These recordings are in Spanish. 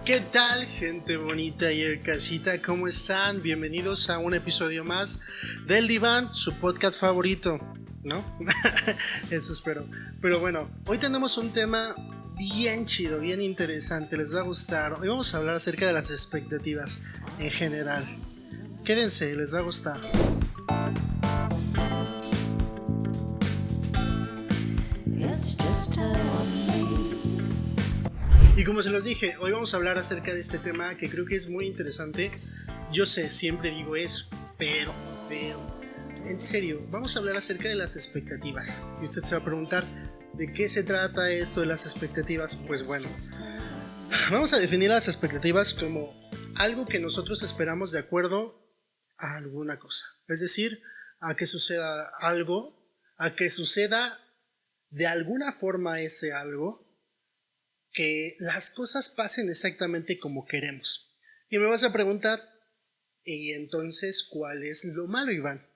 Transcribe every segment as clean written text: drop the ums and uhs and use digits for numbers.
¿Qué tal, gente bonita y en casita? ¿Cómo están? Bienvenidos a un episodio más del Diván, su podcast favorito, ¿no? Eso espero. Pero bueno, hoy tenemos un tema bien chido, bien interesante, les va a gustar. Hoy vamos a hablar acerca de las expectativas en general. Quédense, les va a gustar. Y como se los dije, hoy vamos a hablar acerca de este tema que creo que es muy interesante. Yo sé, siempre digo eso, pero, en serio, vamos a hablar acerca de las expectativas. Y usted se va a preguntar, ¿de qué se trata esto de las expectativas? Pues bueno, vamos a definir las expectativas como algo que nosotros esperamos de acuerdo a alguna cosa. Es decir, a que suceda algo, a que suceda de alguna forma ese algo, que las cosas pasen exactamente como queremos. Y me vas a preguntar, ¿y entonces cuál es lo malo, Iván?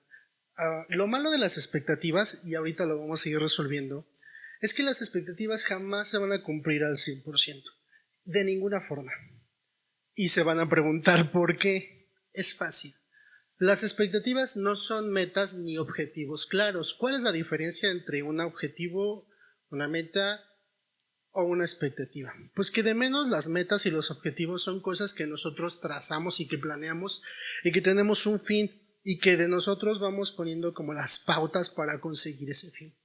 Lo malo de las expectativas, y ahorita lo vamos a ir resolviendo, es que las expectativas jamás se van a cumplir al 100%, de ninguna forma. Y se van a preguntar por qué. Es fácil. Las expectativas no son metas ni objetivos claros. ¿Cuál es la diferencia entre un objetivo, una meta o una expectativa? Pues que de menos las metas y los objetivos son cosas que nosotros trazamos y que planeamos y que tenemos un fin y que de nosotros vamos poniendo como las pautas para conseguir ese fin.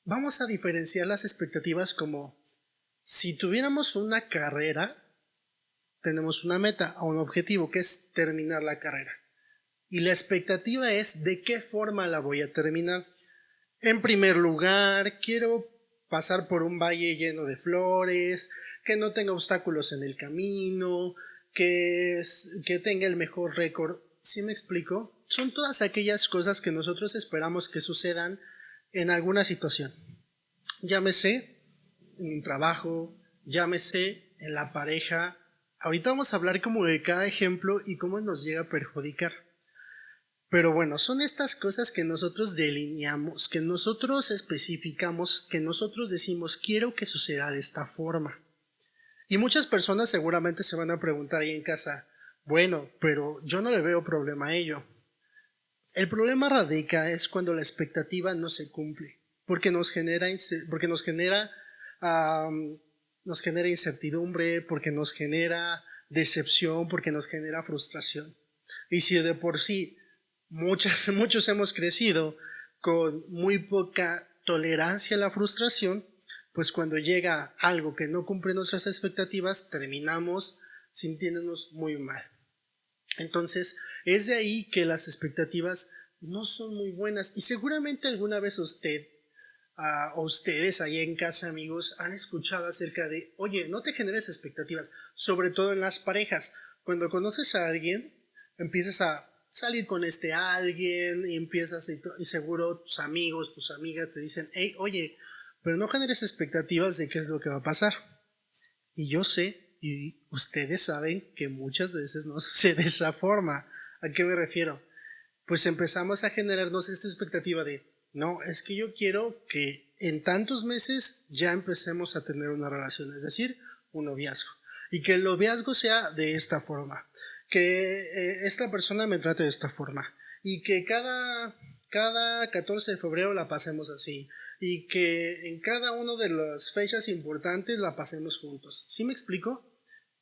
Vamos a diferenciar las expectativas como si tuviéramos una carrera, tenemos una meta o un objetivo que es terminar la carrera. Y la expectativa es de qué forma la voy a terminar. En primer lugar, quiero pasar por un valle lleno de flores, que no tenga obstáculos en el camino, que tenga el mejor récord. ¿Sí me explico? Son todas aquellas cosas que nosotros esperamos que sucedan en alguna situación. Llámese en un trabajo, llámese en la pareja. Ahorita vamos a hablar como de cada ejemplo y cómo nos llega a perjudicar. Pero bueno, son estas cosas que nosotros delineamos, que nosotros especificamos, que nosotros decimos, quiero que suceda de esta forma. Y muchas personas seguramente se van a preguntar ahí en casa, bueno, pero yo no le veo problema a ello. El problema radica es cuando la expectativa no se cumple, porque nos genera incertidumbre, porque nos genera decepción, porque nos genera frustración. Y si de por sí muchos hemos crecido con muy poca tolerancia a la frustración, pues cuando llega algo que no cumple nuestras expectativas, terminamos sintiéndonos muy mal. Entonces, es de ahí que las expectativas no son muy buenas. Y seguramente alguna vez usted o ustedes ahí en casa, amigos, han escuchado acerca de, oye, no te generes expectativas, sobre todo en las parejas. Cuando conoces a alguien, empiezas a salir con alguien y empiezas y seguro tus amigos, tus amigas te dicen, hey, oye, pero no generes expectativas de qué es lo que va a pasar. Y yo sé, y ustedes saben que muchas veces no sucede de esa forma. ¿A qué me refiero? Pues empezamos a generarnos esta expectativa de, no, es que yo quiero que en tantos meses ya empecemos a tener una relación, es decir, un noviazgo. Y que el noviazgo sea de esta forma, que esta persona me trate de esta forma y que cada 14 de febrero la pasemos así y que en cada una de las fechas importantes la pasemos juntos. ¿Sí me explico?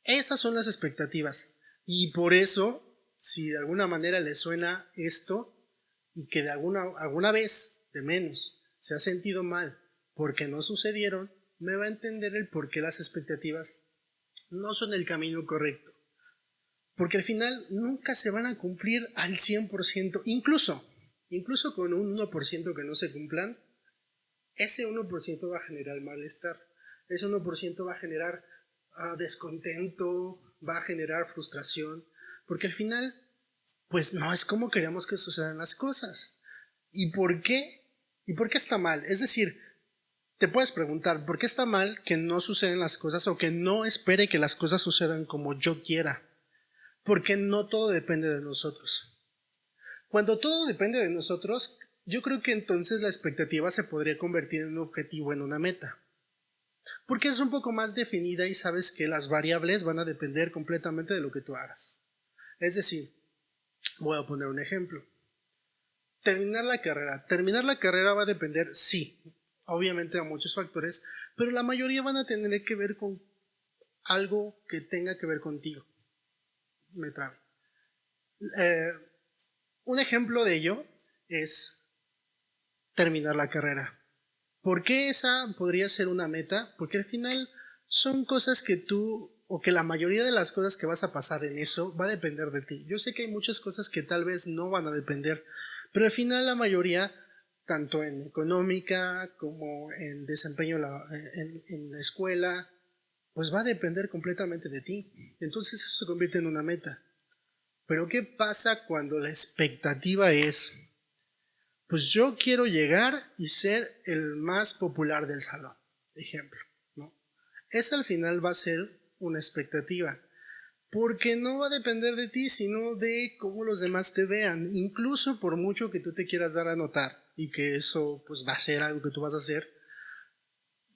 Esas son las expectativas y por eso, si de alguna manera le suena esto y que de alguna vez de menos se ha sentido mal porque no sucedieron, me va a entender el por qué las expectativas no son el camino correcto. Porque al final nunca se van a cumplir al 100%, incluso con un 1% que no se cumplan, ese 1% va a generar malestar, ese 1% va a generar descontento, va a generar frustración, porque al final, pues no es como queremos que sucedan las cosas. ¿Y por qué? ¿Y por qué está mal? Es decir, te puedes preguntar, ¿por qué está mal que no suceden las cosas o que no espere que las cosas sucedan como yo quiera? Porque no todo depende de nosotros. Cuando todo depende de nosotros, yo creo que entonces la expectativa se podría convertir en un objetivo, en una meta. porque es un poco más definida y sabes que las variables van a depender completamente de lo que tú hagas. Es decir, voy a poner un ejemplo. Terminar la carrera. Terminar la carrera va a depender, sí, obviamente a muchos factores, pero la mayoría van a tener que ver con algo que tenga que ver contigo. Me trabe. Un ejemplo de ello es terminar la carrera. ¿Por qué esa podría ser una meta? Porque al final son cosas que tú, o que la mayoría de las cosas que vas a pasar en eso va a depender de ti. Yo sé que hay muchas cosas que tal vez no van a depender, pero al final la mayoría, tanto en económica como en desempeño en la escuela, pues va a depender completamente de ti. Entonces eso se convierte en una meta. Pero ¿qué pasa cuando la expectativa es, pues yo quiero llegar y ser el más popular del salón, ejemplo, ¿no? Esa al final va a ser una expectativa, porque no va a depender de ti, sino de cómo los demás te vean, incluso por mucho que tú te quieras dar a notar y que eso pues va a ser algo que tú vas a hacer,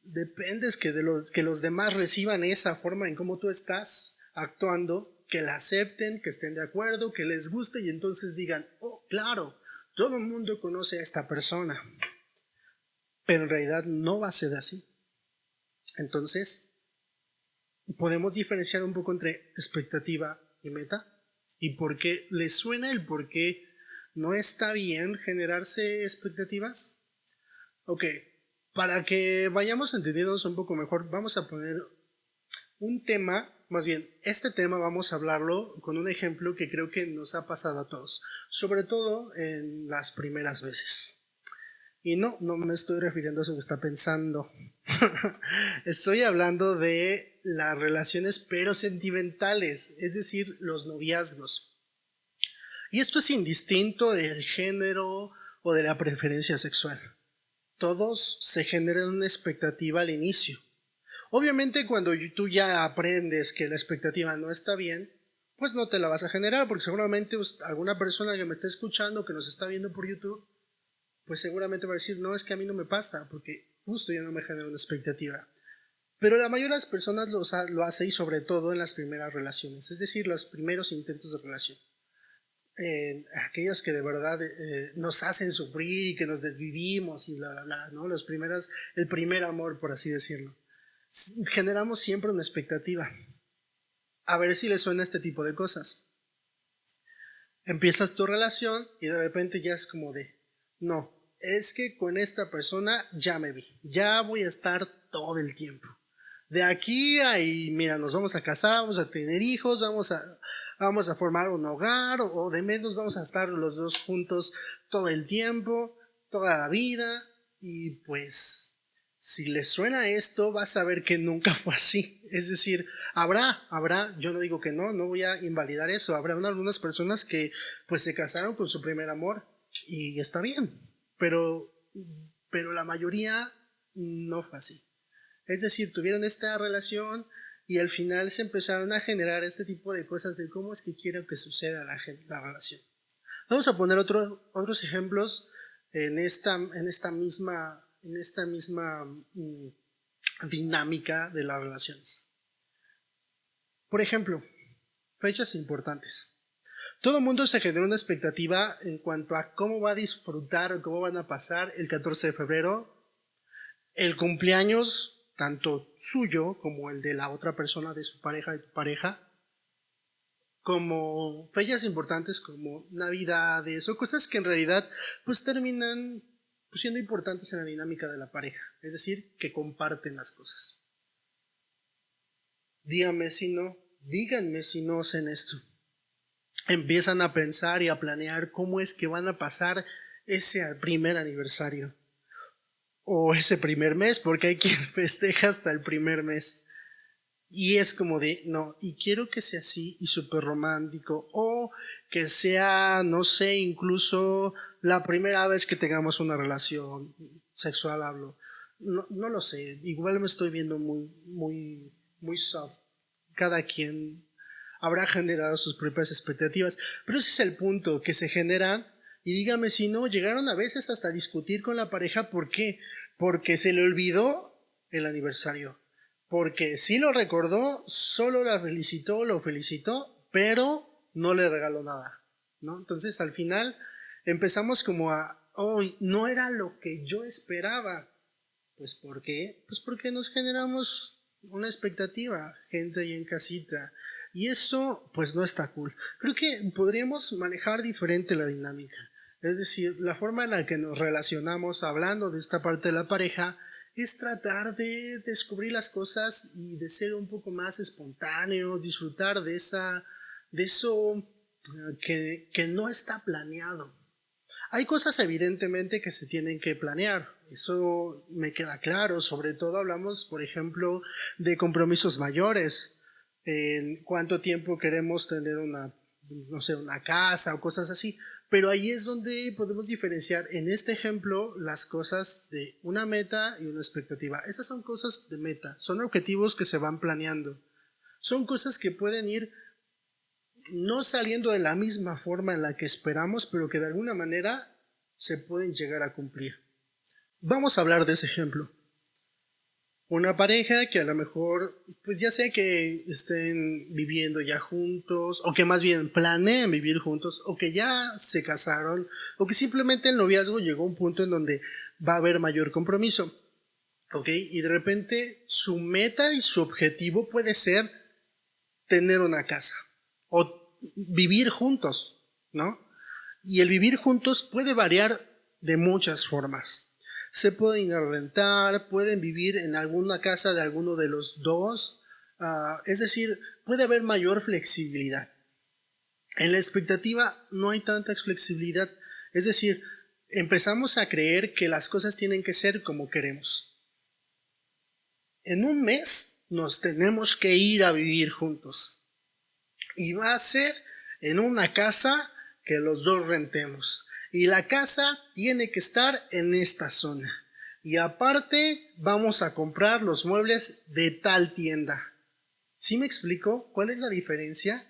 dependes que los demás reciban esa forma en cómo tú estás actuando, que la acepten, que estén de acuerdo, que les guste y entonces digan, oh, claro, todo el mundo conoce a esta persona, pero en realidad no va a ser así. Entonces, podemos diferenciar un poco entre expectativa y meta y por qué les suena el por qué no está bien generarse expectativas. Ok, para que vayamos entendiéndonos un poco mejor, vamos a poner un tema, más bien, este tema vamos a hablarlo con un ejemplo que creo que nos ha pasado a todos, sobre todo en las primeras veces. Y no me estoy refiriendo a eso que está pensando. Estoy hablando de las relaciones pero sentimentales, es decir, los noviazgos. Y esto es indistinto del género o de la preferencia sexual. Todos se generan una expectativa al inicio. Obviamente cuando tú ya aprendes que la expectativa no está bien, pues no te la vas a generar, porque seguramente alguna persona que me está escuchando, que nos está viendo por YouTube, pues seguramente va a decir, no, es que a mí no me pasa, porque justo yo no me genero una expectativa. Pero la mayoría de las personas lo hace y sobre todo en las primeras relaciones, es decir, los primeros intentos de relación. Aquellos que de verdad nos hacen sufrir y que nos desvivimos y bla, bla, bla, ¿no? El primer amor, por así decirlo. Generamos siempre una expectativa. A ver si le suena este tipo de cosas. Empiezas tu relación y de repente ya es como de, no, es que con esta persona ya me vi, ya voy a estar todo el tiempo. De aquí a ahí, mira, nos vamos a casar, vamos a tener hijos, vamos a formar un hogar, o de menos vamos a estar los dos juntos todo el tiempo, toda la vida, y pues si les suena esto, vas a ver que nunca fue así. Es decir, habrá, yo no digo que no voy a invalidar eso, habrá algunas personas que pues se casaron con su primer amor y está bien, pero la mayoría no fue así. Es decir, tuvieron esta relación y al final se empezaron a generar este tipo de cosas de cómo es que quiero que suceda la relación. Vamos a poner otros ejemplos en esta misma dinámica de las relaciones. Por ejemplo, fechas importantes. Todo el mundo se genera una expectativa en cuanto a cómo va a disfrutar o cómo van a pasar el 14 de febrero, el cumpleaños tanto suyo como el de la otra persona, de su pareja, de tu pareja, como fechas importantes como navidades o cosas que en realidad pues terminan siendo importantes en la dinámica de la pareja, es decir, que comparten las cosas. Díganme si no hacen esto. Empiezan a pensar y a planear cómo es que van a pasar ese primer aniversario o ese primer mes, porque hay quien festeja hasta el primer mes. Y es como de, no, y quiero que sea así y súper romántico, o que sea, no sé, incluso la primera vez que tengamos una relación sexual, hablo. No lo sé, igual me estoy viendo muy soft. Cada quien habrá generado sus propias expectativas, pero ese es el punto, que se generan, y dígame si no, llegaron a veces hasta a discutir con la pareja, ¿por qué? Porque se le olvidó el aniversario. porque sí lo recordó, solo la felicitó, lo felicitó, pero no le regaló nada, ¿no? Entonces al final empezamos como oh, no era lo que yo esperaba. Pues ¿por qué? Pues porque nos generamos una expectativa, gente ahí en casita. Y eso pues no está cool. Creo que podríamos manejar diferente la dinámica. Es decir, la forma en la que nos relacionamos hablando de esta parte de la pareja es tratar de descubrir las cosas y de ser un poco más espontáneos, disfrutar de eso que no está planeado. Hay cosas evidentemente que se tienen que planear, eso me queda claro, sobre todo hablamos, por ejemplo, de compromisos mayores, en cuánto tiempo queremos tener no sé, una casa o cosas así, pero ahí es donde podemos diferenciar en este ejemplo las cosas de una meta y una expectativa. Esas son cosas de meta, son objetivos que se van planeando, son cosas que pueden ir no saliendo de la misma forma en la que esperamos, pero que de alguna manera se pueden llegar a cumplir. Vamos a hablar de ese ejemplo. Una pareja que a lo mejor, pues ya sea que estén viviendo ya juntos, o que más bien planeen vivir juntos, o que ya se casaron, o que simplemente el noviazgo llegó a un punto en donde va a haber mayor compromiso. ¿Ok? Y de repente su meta y su objetivo puede ser tener una casa o vivir juntos, ¿no? Y el vivir juntos puede variar de muchas formas. Se pueden ir a rentar, pueden vivir en alguna casa de alguno de los dos, es decir, puede haber mayor flexibilidad. En la expectativa no hay tanta flexibilidad, es decir, empezamos a creer que las cosas tienen que ser como queremos. En un mes nos tenemos que ir a vivir juntos. Y va a ser en una casa que los dos rentemos. Y la casa tiene que estar en esta zona. Y aparte vamos a comprar los muebles de tal tienda. ¿Sí me explico cuál es la diferencia?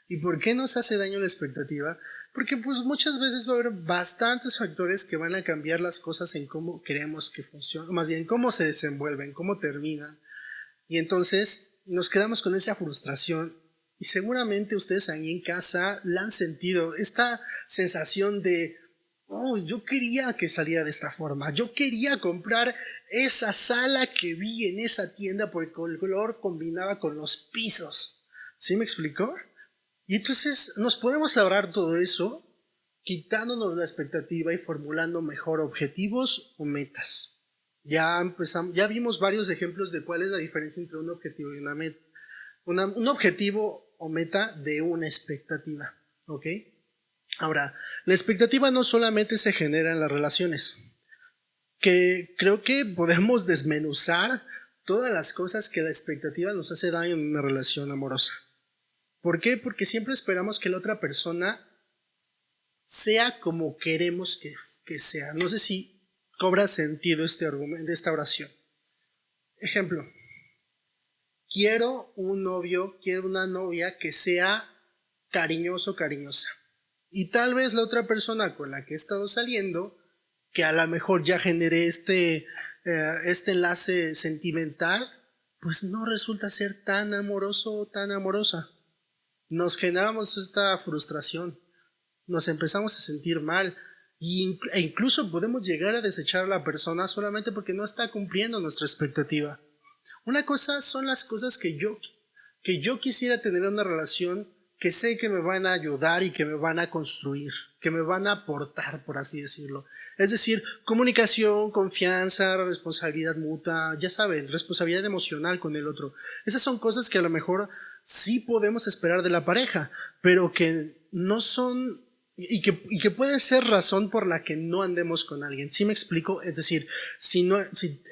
¿Y por qué nos hace daño la expectativa? Porque pues muchas veces va a haber bastantes factores que van a cambiar las cosas en cómo queremos que funcionen, más bien cómo se desenvuelven, cómo terminan. Y entonces nos quedamos con esa frustración. Y seguramente ustedes ahí en casa la han sentido, esta sensación de, oh, yo quería que saliera de esta forma, yo quería comprar esa sala que vi en esa tienda porque el color combinaba con los pisos. ¿Sí me explicó? Y entonces nos podemos ahorrar todo eso quitándonos la expectativa y formulando mejor objetivos o metas. Ya vimos varios ejemplos de cuál es la diferencia entre un objetivo y una meta. Un objetivo o meta de una expectativa, ¿ok? Ahora, la expectativa no solamente se genera en las relaciones, que creo que podemos desmenuzar todas las cosas que la expectativa nos hace daño en una relación amorosa. ¿Por qué? Porque siempre esperamos que la otra persona sea como queremos que sea. No sé si cobra sentido este argumento, esta oración. Ejemplo. Quiero un novio, quiero una novia que sea cariñoso, cariñosa. Y tal vez la otra persona con la que he estado saliendo, que a lo mejor ya generé este enlace sentimental, pues no resulta ser tan amoroso o tan amorosa. Nos generamos esta frustración, nos empezamos a sentir mal e incluso podemos llegar a desechar a la persona solamente porque no está cumpliendo nuestra expectativa. Una cosa son las cosas que yo quisiera tener en una relación que sé que me van a ayudar y que me van a construir, que me van a aportar, por así decirlo. Es decir, comunicación, confianza, responsabilidad mutua, ya saben, responsabilidad emocional con el otro. Esas son cosas que a lo mejor sí podemos esperar de la pareja, pero que no son y que puede ser razón por la que no andemos con alguien. ¿Sí me explico? Es decir, si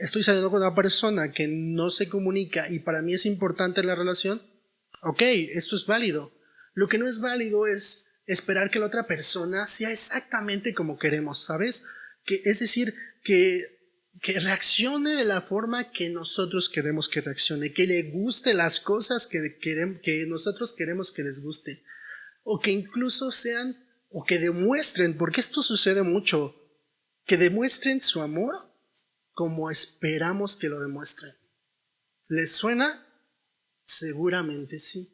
estoy saliendo con una persona que no se comunica y para mí es importante la relación, ok, esto es válido. Lo que no es válido es esperar que la otra persona sea exactamente como queremos, ¿sabes? Es decir, que reaccione de la forma que nosotros queremos que reaccione, que le guste las cosas que nosotros queremos que les guste, o que incluso sean o que demuestren, porque esto sucede mucho, que demuestren su amor como esperamos que lo demuestren. ¿Les suena? Seguramente sí.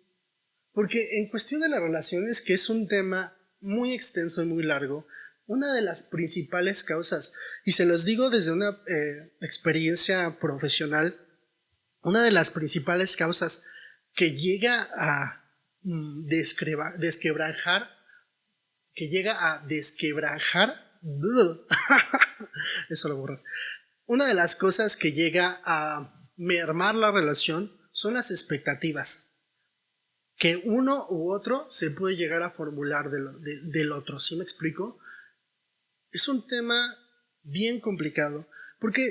Porque en cuestión de las relaciones, que es un tema muy extenso y muy largo, una de las principales causas, y se los digo desde una experiencia profesional, una de las principales causas que llega a desquebrajar, eso lo borras. Una de las cosas que llega a mermar la relación son las expectativas que uno u otro se puede llegar a formular del otro. ¿Sí me explico? Es un tema bien complicado, porque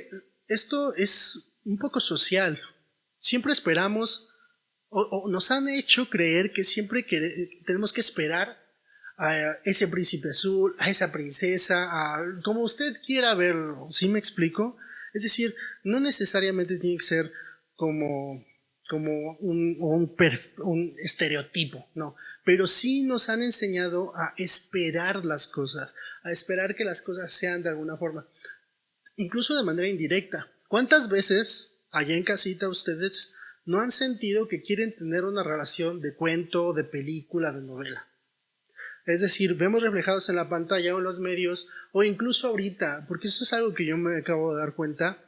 esto es un poco social. Siempre esperamos, o nos han hecho creer que siempre tenemos que esperar a ese príncipe azul, a esa princesa, como usted quiera verlo. ¿Sí me explico? Es decir, no necesariamente tiene que ser como un estereotipo, no, pero sí nos han enseñado a esperar las cosas, a esperar que las cosas sean de alguna forma, incluso de manera indirecta. ¿Cuántas veces allá en casita ustedes no han sentido que quieren tener una relación de cuento, de película, de novela? Es decir, vemos reflejados en la pantalla o en los medios, o incluso ahorita, porque eso es algo que yo me acabo de dar cuenta.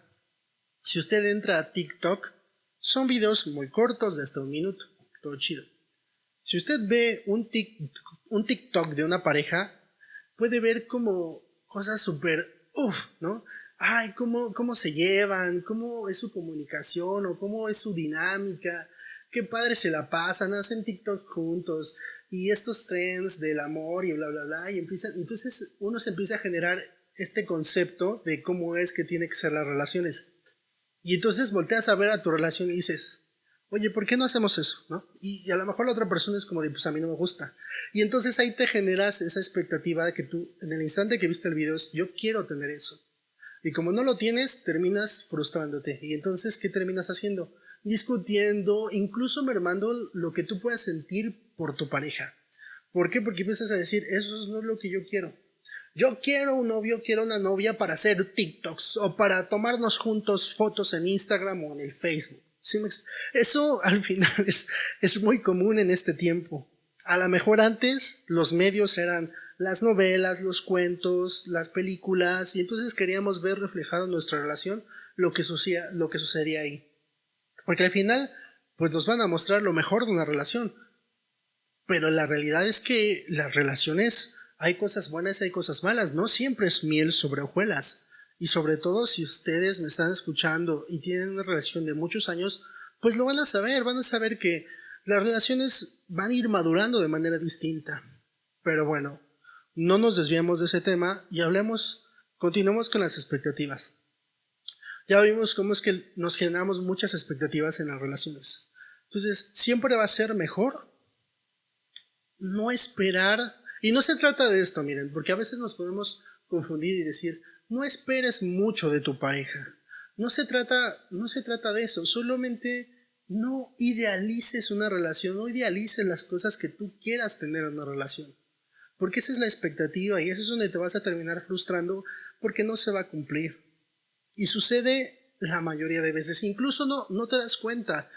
Si usted entra a TikTok, son videos muy cortos de hasta 1 minuto, todo chido. Si usted ve un TikTok de una pareja, puede ver como cosas súper, ¿no? Ay, cómo se llevan, cómo es su comunicación o cómo es su dinámica, qué padre se la pasan, hacen TikTok juntos y estos trends del amor y bla, bla, bla, y entonces uno se empieza a generar este concepto de cómo es que tiene que ser las relaciones. Y entonces volteas a ver a tu relación y dices, oye, ¿por qué no hacemos eso? ¿No? Y a lo mejor la otra persona es como de, pues a mí no me gusta. Y entonces ahí te generas esa expectativa de que tú, en el instante que viste el video, yo quiero tener eso. Y como no lo tienes, terminas frustrándote. Y entonces, ¿qué terminas haciendo? Discutiendo, incluso mermando lo que tú puedas sentir por tu pareja. ¿Por qué? Porque empiezas a decir, eso no es lo que yo quiero. Yo quiero un novio, quiero una novia para hacer TikToks o para tomarnos juntos fotos en Instagram o en el Facebook. ¿Sí? Eso al final es muy común en este tiempo. A lo mejor antes los medios eran las novelas, los cuentos, las películas, y entonces queríamos ver reflejado en nuestra relación lo que sucedía ahí. Porque al final, pues nos van a mostrar lo mejor de una relación. Pero la realidad es que las relaciones, hay cosas buenas y hay cosas malas. No siempre es miel sobre hojuelas. Y sobre todo si ustedes me están escuchando y tienen una relación de muchos años, pues lo van a saber que las relaciones van a ir madurando de manera distinta. Pero bueno, no nos desviamos de ese tema y continuemos con las expectativas. Ya vimos cómo es que nos generamos muchas expectativas en las relaciones. Entonces, siempre va a ser mejor no esperar. Y no se trata de esto, miren, porque a veces nos podemos confundir y decir, no esperes mucho de tu pareja. No se trata de eso, solamente no idealices una relación, no idealices las cosas que tú quieras tener en una relación. Porque esa es la expectativa y eso es donde te vas a terminar frustrando porque no se va a cumplir. Y sucede la mayoría de veces, incluso no te das cuenta,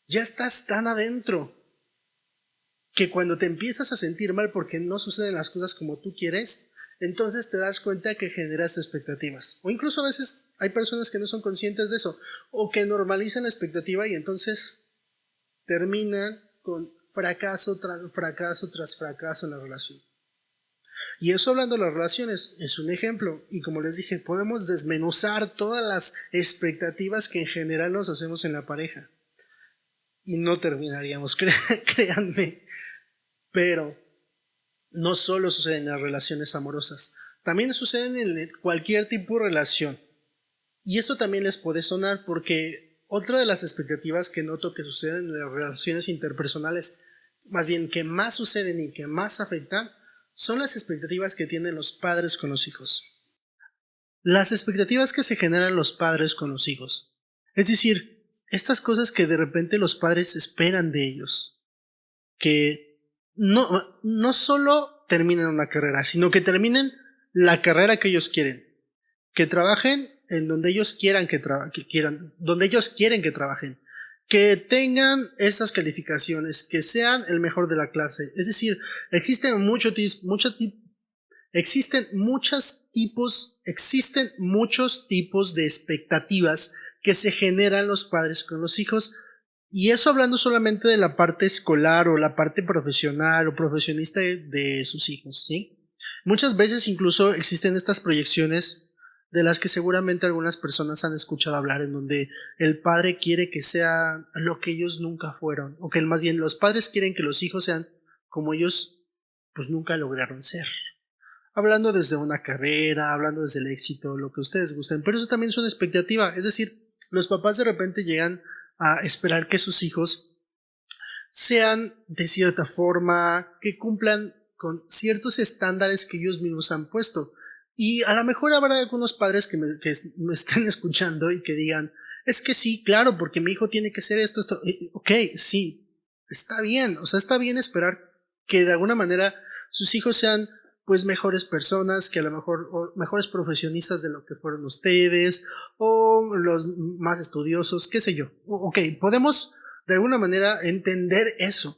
ya estás tan adentro que cuando te empiezas a sentir mal porque no suceden las cosas como tú quieres, entonces te das cuenta que generaste expectativas. O incluso a veces hay personas que no son conscientes de eso, o que normalizan la expectativa y entonces terminan con fracaso tras fracaso tras fracaso en la relación. Y eso, hablando de las relaciones, es un ejemplo. Y como les dije, podemos desmenuzar todas las expectativas que en general nos hacemos en la pareja. Y no terminaríamos, créanme. Pero no solo sucede en las relaciones amorosas, también sucede en cualquier tipo de relación. Y esto también les puede sonar porque otra de las expectativas que noto que suceden en las relaciones interpersonales, más bien que más suceden y que más afectan, son las expectativas que tienen los padres con los hijos. Las expectativas que se generan los padres con los hijos. Es decir, estas cosas que de repente los padres esperan de ellos. Que no solo terminen una carrera, sino que terminen la carrera que ellos quieren. Que trabajen en donde ellos quieran donde ellos quieren que trabajen. que tengan estas calificaciones, que sean el mejor de la clase. Es decir, existen muchos tipos de expectativas que se generan los padres con los hijos, y eso hablando solamente de la parte escolar o la parte profesional o profesionista de sus hijos, ¿sí? Muchas veces incluso existen estas proyecciones de las que seguramente algunas personas han escuchado hablar, en donde el padre quiere que sea lo que ellos nunca fueron, o que más bien los padres quieren que los hijos sean como ellos pues nunca lograron ser. Hablando desde una carrera, hablando desde el éxito, lo que ustedes gusten, pero eso también es una expectativa. Es decir, los papás de repente llegan a esperar que sus hijos sean de cierta forma, que cumplan con ciertos estándares que ellos mismos han puesto. Y a lo mejor habrá algunos padres que me estén escuchando y que digan, es que sí, claro, porque mi hijo tiene que ser esto. Ok, sí, está bien. O sea, está bien esperar que de alguna manera sus hijos sean pues mejores personas, que a lo mejor o mejores profesionistas de lo que fueron ustedes, o los más estudiosos, qué sé yo. Ok, podemos de alguna manera entender eso,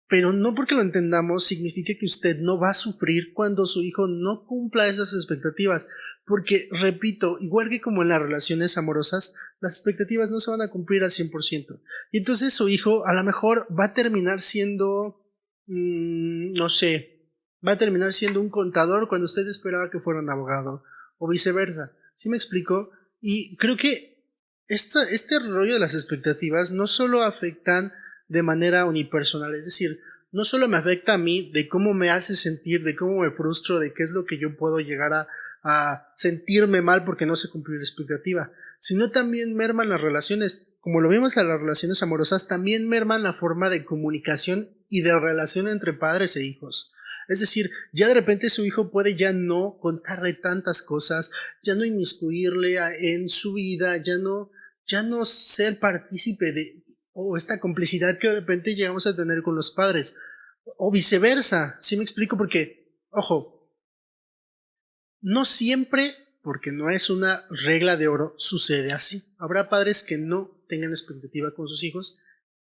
pero no porque lo entendamos significa que usted no va a sufrir cuando su hijo no cumpla esas expectativas, porque repito, igual que como en las relaciones amorosas, las expectativas no se van a cumplir al 100%, y entonces su hijo a lo mejor va a terminar siendo no sé, va a terminar siendo un contador cuando usted esperaba que fuera un abogado, o viceversa. ¿Sí me explico? Y creo que este rollo de las expectativas no solo afectan de manera unipersonal, es decir, no solo me afecta a mí de cómo me hace sentir, de cómo me frustro, de qué es lo que yo puedo llegar a sentirme mal porque no se cumplió la expectativa, sino también merman las relaciones. Como lo vimos en las relaciones amorosas, también merman la forma de comunicación y de relación entre padres e hijos. Es decir, ya de repente su hijo puede ya no contarle tantas cosas, ya no inmiscuirle en su vida, ya no ser partícipe de o esta complicidad que de repente llegamos a tener con los padres, o viceversa. ¿Sí me explico? Porque, ojo, no siempre, porque no es una regla de oro, sucede así. Habrá padres que no tengan expectativa con sus hijos,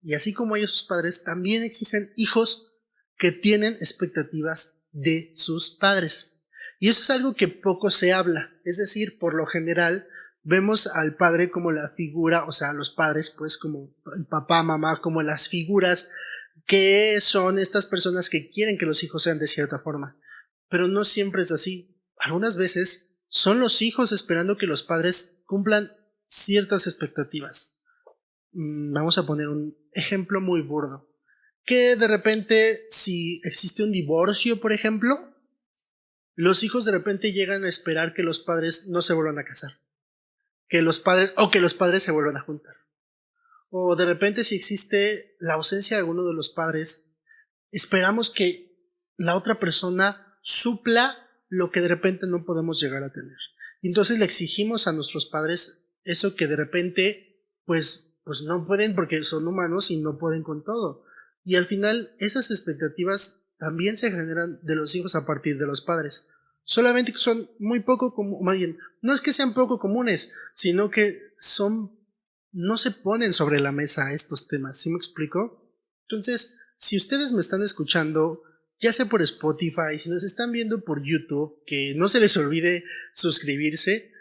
y así como ellos, sus padres, también existen hijos que tienen expectativas de sus padres. Y eso es algo que poco se habla. Es decir, por lo general, vemos al padre como la figura, o sea, los padres, pues, como el papá, mamá, como las figuras que son estas personas que quieren que los hijos sean de cierta forma. Pero no siempre es así. Algunas veces son los hijos esperando que los padres cumplan ciertas expectativas. Vamos a poner un ejemplo muy burdo. Que de repente, si existe un divorcio, por ejemplo, los hijos de repente llegan a esperar que los padres no se vuelvan a casar. Que los padres se vuelvan a juntar. O de repente, si existe la ausencia de alguno de los padres, esperamos que la otra persona supla lo que de repente no podemos llegar a tener. Y entonces le exigimos a nuestros padres eso que de repente pues no pueden, porque son humanos y no pueden con todo. Y al final esas expectativas también se generan de los hijos a partir de los padres. Solamente que son muy poco comunes, no es que sean poco comunes, sino que no se ponen sobre la mesa estos temas. ¿Sí me explico? Entonces, si ustedes me están escuchando, ya sea por Spotify, si nos están viendo por YouTube, que no se les olvide suscribirse,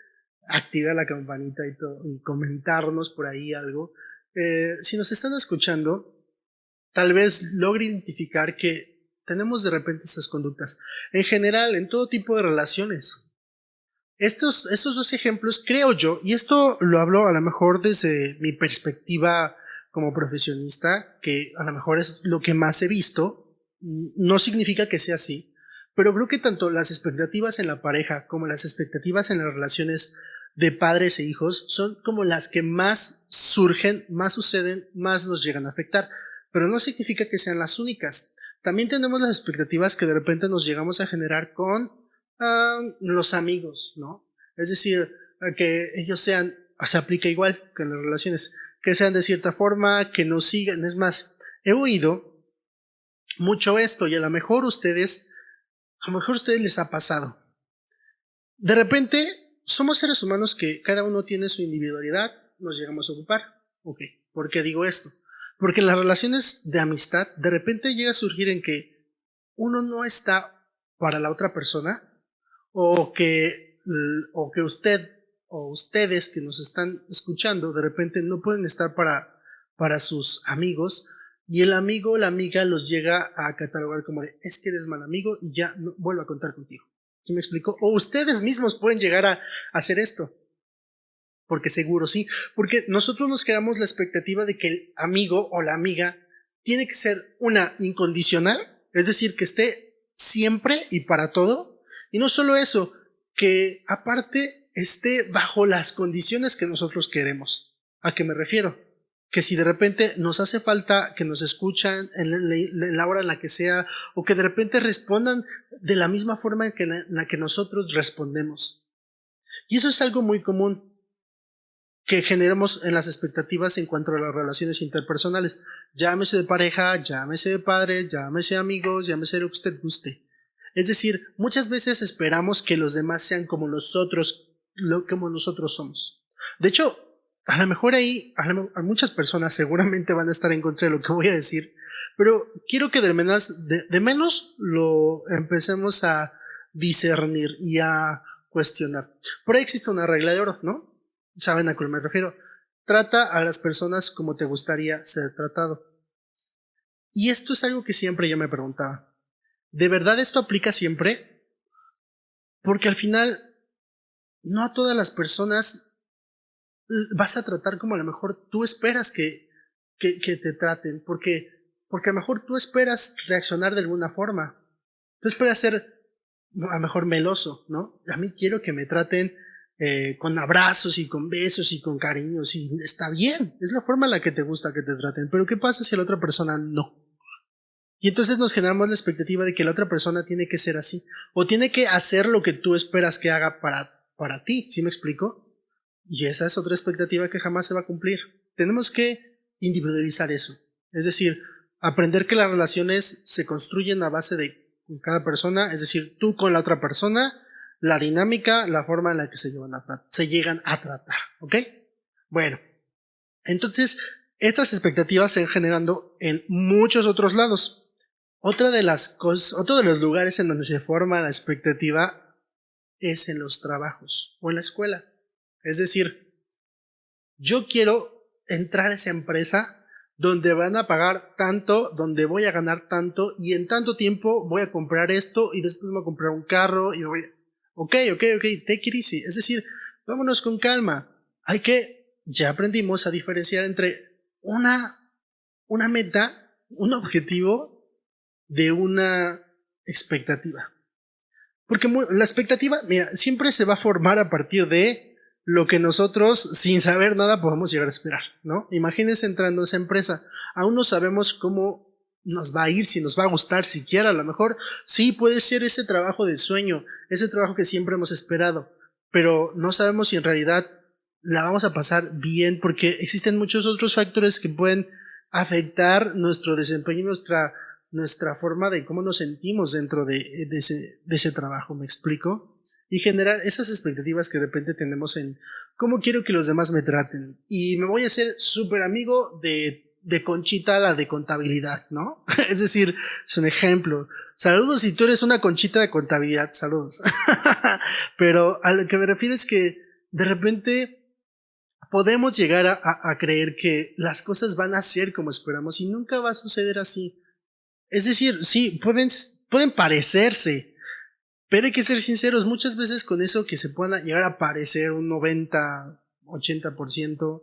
activar la campanita y todo, y comentarnos por ahí algo. Si nos están escuchando, tal vez logre identificar que tenemos de repente estas conductas. En general, en todo tipo de relaciones. Estos dos ejemplos, creo yo, y esto lo hablo a lo mejor desde mi perspectiva como profesionista, que a lo mejor es lo que más he visto, no significa que sea así, pero creo que tanto las expectativas en la pareja como las expectativas en las relaciones de padres e hijos son como las que más surgen, más suceden, más nos llegan a afectar, pero no significa que sean las únicas. También tenemos las expectativas que de repente nos llegamos a generar con los amigos, ¿no? Es decir, que ellos sean, se aplica igual que en las relaciones, que sean de cierta forma, que nos sigan. Es más, he oído mucho esto, y a lo mejor a ustedes les ha pasado. De repente, somos seres humanos que cada uno tiene su individualidad, nos llegamos a ocupar, ok. ¿Por qué digo esto? Porque en las relaciones de amistad de repente llega a surgir en que uno no está para la otra persona o que usted o ustedes que nos están escuchando de repente no pueden estar para sus amigos y el amigo o la amiga los llega a catalogar como de es que eres mal amigo y ya no vuelvo a contar contigo. ¿Sí me explico? O ustedes mismos pueden llegar a hacer esto. Porque seguro sí, porque nosotros nos quedamos la expectativa de que el amigo o la amiga tiene que ser una incondicional, es decir, que esté siempre y para todo, y no solo eso, que aparte esté bajo las condiciones que nosotros queremos. ¿A qué me refiero? Que si de repente nos hace falta que nos escuchan en la hora en la que sea, o que de repente respondan de la misma forma en la que nosotros respondemos. Y eso es algo muy común que generamos en las expectativas en cuanto a las relaciones interpersonales. Llámese de pareja, llámese de padres, llámese de amigos, llámese de lo que usted guste. Es decir, muchas veces esperamos que los demás sean como nosotros somos. De hecho, a lo mejor ahí, a muchas personas seguramente van a estar en contra de lo que voy a decir, pero quiero que de menos lo empecemos a discernir y a cuestionar. Por ahí existe una regla de oro, ¿no? ¿Saben a cuál me refiero? Trata a las personas como te gustaría ser tratado. Y esto es algo que siempre yo me preguntaba. ¿De verdad esto aplica siempre? Porque al final, no a todas las personas vas a tratar como a lo mejor tú esperas que te traten. Porque a lo mejor tú esperas reaccionar de alguna forma. Tú esperas ser a lo mejor meloso, ¿no? A mí quiero que me traten con abrazos y con besos y con cariños y está bien, es la forma en la que te gusta que te traten, pero ¿qué pasa si la otra persona no? Y entonces nos generamos la expectativa de que la otra persona tiene que ser así o tiene que hacer lo que tú esperas que haga para ti, ¿sí me explico? Y esa es otra expectativa que jamás se va a cumplir. Tenemos que individualizar eso, es decir, aprender que las relaciones se construyen a base de cada persona, es decir, tú con la otra persona, la dinámica, la forma en la que se llegan a tratar, ¿ok? Bueno, entonces estas expectativas se van generando en muchos otros lados. Otro de los lugares en donde se forma la expectativa es en los trabajos o en la escuela. Es decir, yo quiero entrar a esa empresa donde van a pagar tanto, donde voy a ganar tanto y en tanto tiempo voy a comprar esto y después voy a comprar un carro y Ok, take it easy. Es decir, vámonos con calma. Ya aprendimos a diferenciar entre una meta, un objetivo de una expectativa. Porque la expectativa, mira, siempre se va a formar a partir de lo que nosotros, sin saber nada, podemos llegar a esperar, ¿no? Imagínense entrando a esa empresa. Aún no sabemos cómo nos va a ir, si nos va a gustar siquiera. A lo mejor sí puede ser ese trabajo de sueño, ese trabajo que siempre hemos esperado, pero no sabemos si en realidad la vamos a pasar bien porque existen muchos otros factores que pueden afectar nuestro desempeño y nuestra forma de cómo nos sentimos dentro de ese trabajo, ¿me explico? Y generar esas expectativas que de repente tenemos en cómo quiero que los demás me traten. Y me voy a hacer súper amigo de Conchita, la de contabilidad, ¿no? Es decir, es un ejemplo. Saludos si tú eres una Conchita de contabilidad, saludos. Pero a lo que me refiero es que de repente podemos llegar a creer que las cosas van a ser como esperamos y nunca va a suceder así. Es decir, sí, pueden parecerse, pero hay que ser sinceros, muchas veces con eso que se pueda llegar a parecer un 90, 80%,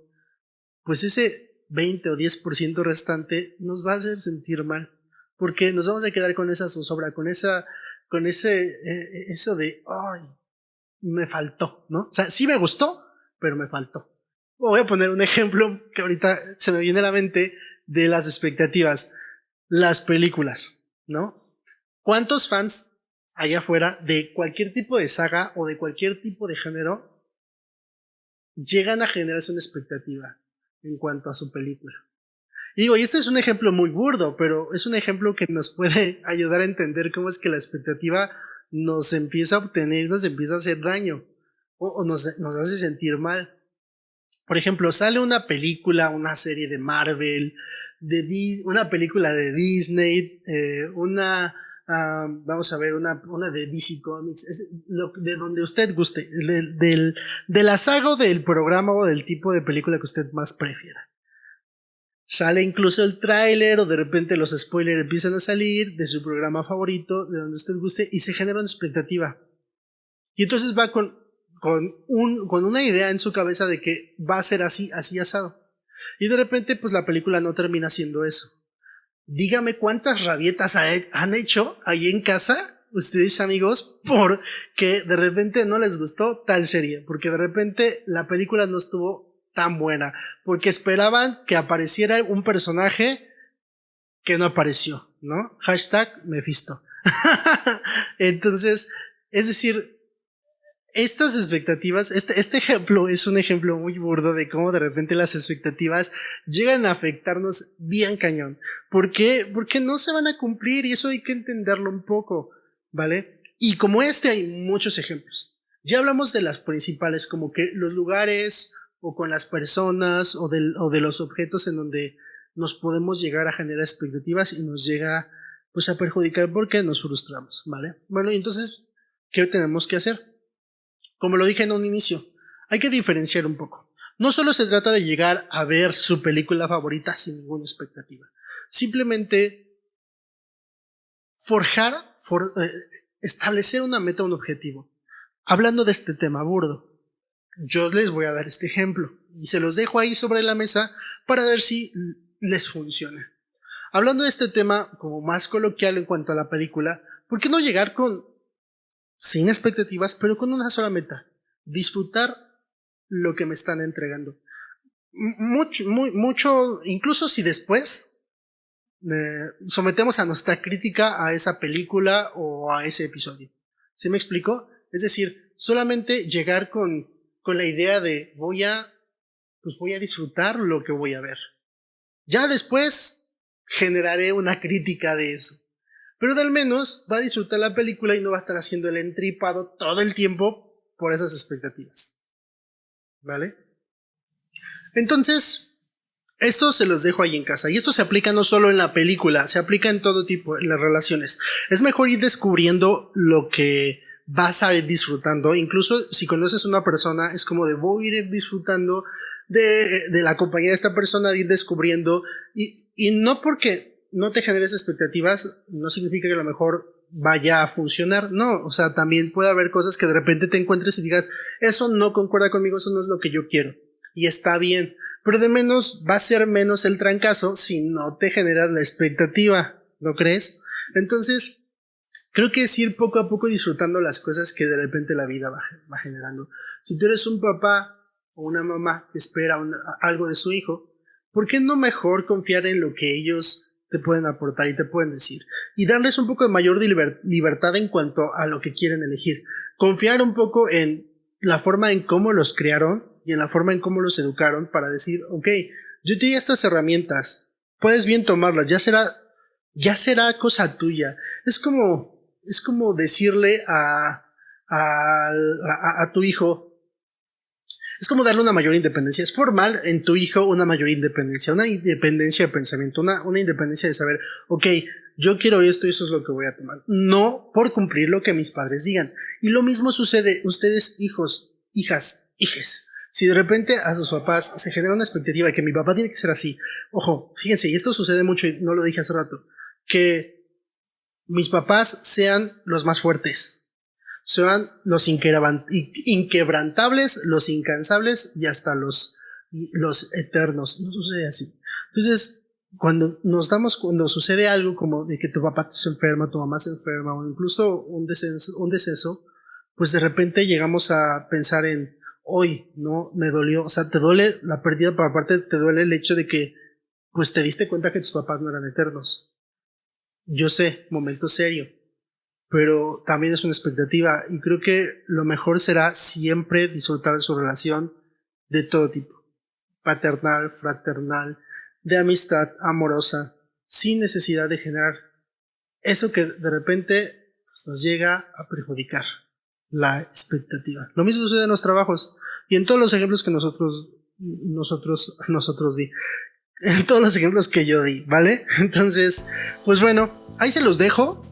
pues ese 20 o 10% restante nos va a hacer sentir mal, porque nos vamos a quedar con esa zozobra, eso de, ay, me faltó, ¿no? O sea, sí me gustó, pero me faltó. Voy a poner un ejemplo que ahorita se me viene a la mente de las expectativas. Las películas, ¿no? ¿Cuántos fans allá afuera de cualquier tipo de saga o de cualquier tipo de género llegan a generarse una expectativa en cuanto a su película? Y digo, y este es un ejemplo muy burdo, pero es un ejemplo que nos puede ayudar a entender cómo es que la expectativa nos empieza a obtener, nos empieza a hacer daño o nos hace sentir mal. Por ejemplo, sale una película, una serie de Marvel, una película de Disney, vamos a ver, una de DC Comics, de donde usted guste, de la saga o del programa o del tipo de película que usted más prefiera. Sale incluso el tráiler o de repente los spoilers empiezan a salir de su programa favorito, de donde usted guste, y se genera una expectativa. Y entonces va con una idea en su cabeza de que va a ser así asado. Y de repente, pues la película no termina siendo eso. Dígame cuántas rabietas han hecho ahí en casa, ustedes amigos, porque de repente no les gustó tal serie, porque de repente la película no estuvo tan buena, porque esperaban que apareciera un personaje que no apareció, ¿no? Hashtag Mephisto. Entonces, es decir, estas expectativas, este ejemplo es un ejemplo muy burdo de cómo de repente las expectativas llegan a afectarnos bien cañón. ¿Por qué? Porque no se van a cumplir y eso hay que entenderlo un poco, ¿vale? Y como hay muchos ejemplos. Ya hablamos de las principales, como que los lugares o con las personas o de los objetos en donde nos podemos llegar a generar expectativas y nos llega pues a perjudicar porque nos frustramos, ¿vale? Bueno, y entonces, ¿qué tenemos que hacer? Como lo dije en un inicio, hay que diferenciar un poco. No solo se trata de llegar a ver su película favorita sin ninguna expectativa. Simplemente establecer una meta, un objetivo. Hablando de este tema burdo, yo les voy a dar este ejemplo y se los dejo ahí sobre la mesa para ver si les funciona. Hablando de este tema como más coloquial en cuanto a la película, ¿por qué no llegar sin expectativas, pero con una sola meta: disfrutar lo que me están entregando? Mucho, incluso si después sometemos a nuestra crítica a esa película o a ese episodio. ¿Sí me explico? Es decir, solamente llegar con la idea de voy a disfrutar lo que voy a ver. Ya después generaré una crítica de eso. Pero de al menos va a disfrutar la película y no va a estar haciendo el entripado todo el tiempo por esas expectativas. ¿Vale? Entonces, esto se los dejo ahí en casa. Y esto se aplica no solo en la película, se aplica en todo tipo, en las relaciones. Es mejor ir descubriendo lo que vas a ir disfrutando. Incluso si conoces a una persona, es como de voy a ir disfrutando de la compañía de esta persona, de ir descubriendo. Y no porque no te generes expectativas, no significa que a lo mejor vaya a funcionar. No, o sea, también puede haber cosas que de repente te encuentres y digas, eso no concuerda conmigo, eso no es lo que yo quiero. Y está bien. Pero de menos va a ser menos el trancazo si no te generas la expectativa, ¿no crees? Entonces, creo que es ir poco a poco disfrutando las cosas que de repente la vida va generando. Si tú eres un papá o una mamá que espera algo de su hijo, ¿por qué no mejor confiar en lo que ellos te pueden aportar y te pueden decir? Y darles un poco de mayor libertad en cuanto a lo que quieren elegir. Confiar un poco en la forma en cómo los criaron y en la forma en cómo los educaron para decir, ok, yo te di estas herramientas, puedes bien tomarlas, ya será cosa tuya. Es como decirle a tu hijo, es como darle una mayor independencia. Es formal en tu hijo una mayor independencia, una independencia de pensamiento, una independencia de saber, ok, yo quiero esto y eso es lo que voy a tomar. No por cumplir lo que mis padres digan. Y lo mismo sucede, ustedes hijos, hijas, hijes. Si de repente a sus papás se genera una expectativa de que mi papá tiene que ser así. Ojo, fíjense, y esto sucede mucho y no lo dije hace rato, que mis papás sean los más fuertes, sean los inquebrantables, los incansables y hasta los eternos. No sucede así. Entonces, cuando sucede algo como de que tu papá se enferma, tu mamá se enferma o incluso un deceso, pues de repente llegamos a pensar en hoy, no, me dolió, o sea, te duele la pérdida, pero aparte te duele el hecho de que pues te diste cuenta que tus papás no eran eternos. Yo sé, momento serio, pero también es una expectativa y creo que lo mejor será siempre disfrutar de su relación de todo tipo, paternal, fraternal, de amistad amorosa, sin necesidad de generar eso que de repente pues, nos llega a perjudicar, la expectativa. Lo mismo sucede en los trabajos y en todos los ejemplos que nosotros nosotros di. Todos los ejemplos que yo di, ¿vale? Entonces, pues bueno, ahí se los dejo.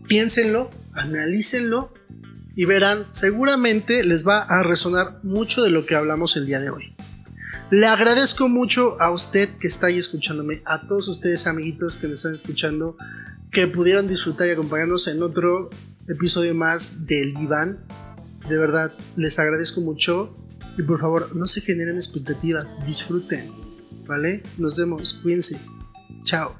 Piénsenlo, analícenlo y verán, seguramente les va a resonar mucho de lo que hablamos el día de hoy. Le agradezco mucho a usted que está ahí escuchándome, a todos ustedes amiguitos que me están escuchando, que pudieron disfrutar y acompañarnos en otro episodio más del Diván. De verdad, les agradezco mucho y por favor no se generen expectativas, disfruten, ¿vale? Nos vemos, cuídense, chao.